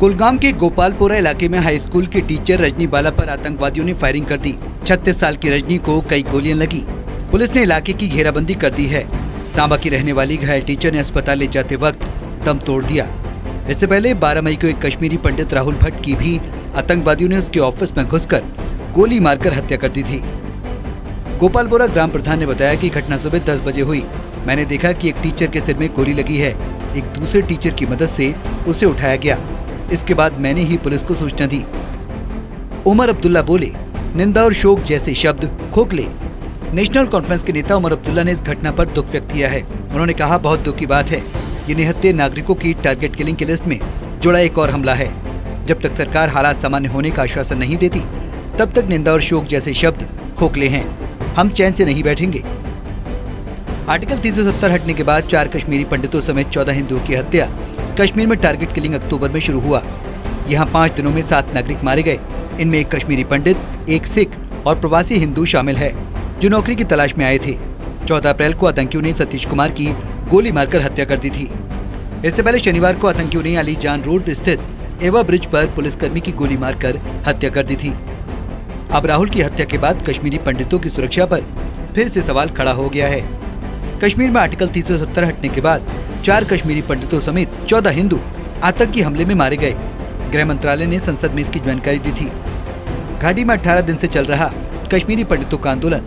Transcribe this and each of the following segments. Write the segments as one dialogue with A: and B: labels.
A: कुलगाम के गोपालपुरा इलाके में हाई स्कूल के टीचर रजनी बाला पर आतंकवादियों ने फायरिंग कर दी। 36 साल की रजनी को कई गोलियां लगी। पुलिस ने इलाके की घेराबंदी कर दी है। सांबा की रहने वाली घायल टीचर ने अस्पताल ले जाते वक्त दम तोड़ दिया। इससे पहले 12 मई को एक कश्मीरी पंडित राहुल भट्ट की भी आतंकवादियों ने उसके ऑफिस में घुसकर गोली मारकर हत्या कर दी थी। गोपालपुरा ग्राम प्रधान ने बताया कि घटना सुबह 10 बजे हुई। मैंने देखा कि एक टीचर के सिर में गोली लगी है। एक दूसरे टीचर की मदद से उसे उठाया गया। इसके बाद मैंने ही पुलिस को सूचना दी। उमर अब्दुल्ला बोले, निंदा और शोक जैसे शब्द खोखले। नेशनल कॉन्फ्रेंस के नेता उमर अब्दुल्ला ने इस घटना पर दुख व्यक्त किया है। उन्होंने कहा, बहुत दुख की बात है, ये निहत्थे नागरिकों की टारगेट किलिंग की लिस्ट में जुड़ा एक और हमला है। जब तक सरकार हालात सामान्य होने का आश्वासन नहीं देती, तब तक निंदा और शोक जैसे शब्द खोखले हैं। हम चैन से नहीं बैठेंगे। आर्टिकल 370 हटने के बाद 4 कश्मीरी पंडितों समेत 14 हिंदुओं की हत्या कश्मीर में टारगेट किलिंग अक्टूबर में शुरू हुआ। यहाँ 5 दिनों में 7 नागरिक मारे गए। इनमें एक कश्मीरी पंडित, एक सिख और प्रवासी हिंदू शामिल है, जो नौकरी की तलाश में आए थे। 14 अप्रैल को आतंकियों ने सतीश कुमार की गोली मारकर हत्या कर दी थी। इससे पहले शनिवार को आतंकियों ने अलीजान रोड स्थित एवा ब्रिज पर पुलिसकर्मी की गोली मारकर हत्या कर दी थी। अब राहुल की हत्या के बाद कश्मीरी पंडितों की सुरक्षा पर फिर से सवाल खड़ा हो गया है। कश्मीर में आर्टिकल 370 हटने के बाद 4 कश्मीरी पंडितों समेत 14 हिंदू आतंकी हमले में मारे गए। गृह मंत्रालय ने संसद में इसकी जानकारी दी थी। घाटी में 18 दिन से चल रहा कश्मीरी पंडितों का आंदोलन।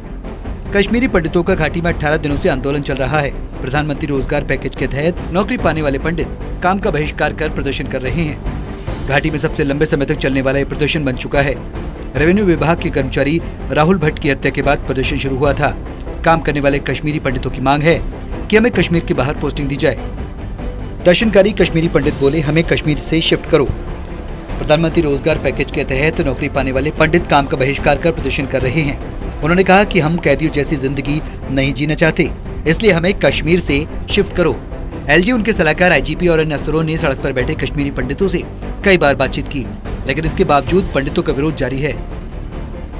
A: कश्मीरी पंडितों का घाटी में 18 दिनों से आंदोलन चल रहा है। प्रधानमंत्री रोजगार पैकेज के तहत नौकरी पाने वाले पंडित काम का बहिष्कार कर प्रदर्शन कर रहे हैं। घाटी में सबसे लंबे समय तक चलने वाला ये प्रदर्शन बन चुका है। रेवेन्यू विभाग के कर्मचारी राहुल भट्ट की हत्या के बाद प्रदर्शन शुरू हुआ था। काम करने वाले कश्मीरी पंडितों की मांग है कि हमें कश्मीर के बाहर पोस्टिंग दी जाए। दर्शनकारी कश्मीरी पंडित बोले, हमें कश्मीर से शिफ्ट करो। प्रधानमंत्री रोजगार पैकेज के तहत नौकरी पाने वाले पंडित काम का बहिष्कार कर प्रदर्शन कर रहे हैं। उन्होंने कहा कि हम कैदियों जैसी जिंदगी नहीं जीना चाहते, इसलिए हमें कश्मीर से शिफ्ट करो। एलजी, उनके सलाहकार, आईजीपी और अन्य अफसरों ने सड़क पर बैठे कश्मीरी पंडितों से कई बार बातचीत की, लेकिन इसके बावजूद पंडितों का विरोध जारी है।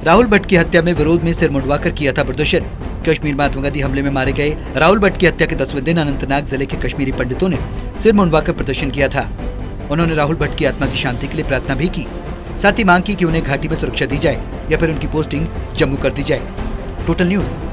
A: राहुल भट्ट की हत्या में विरोध में सिर मुंडवाकर किया था प्रदर्शन। कश्मीर में आत्मघाती हमले में मारे गए राहुल भट्ट की हत्या के 10वें दिन अनंतनाग जिले के कश्मीरी पंडितों ने सिर मुंडवाकर प्रदर्शन किया था। उन्होंने राहुल भट्ट की आत्मा की शांति के लिए प्रार्थना भी की। साथ ही मांग की कि उन्हें घाटी में सुरक्षा दी जाए या फिर उनकी पोस्टिंग जम्मू कर दी जाए। Total news.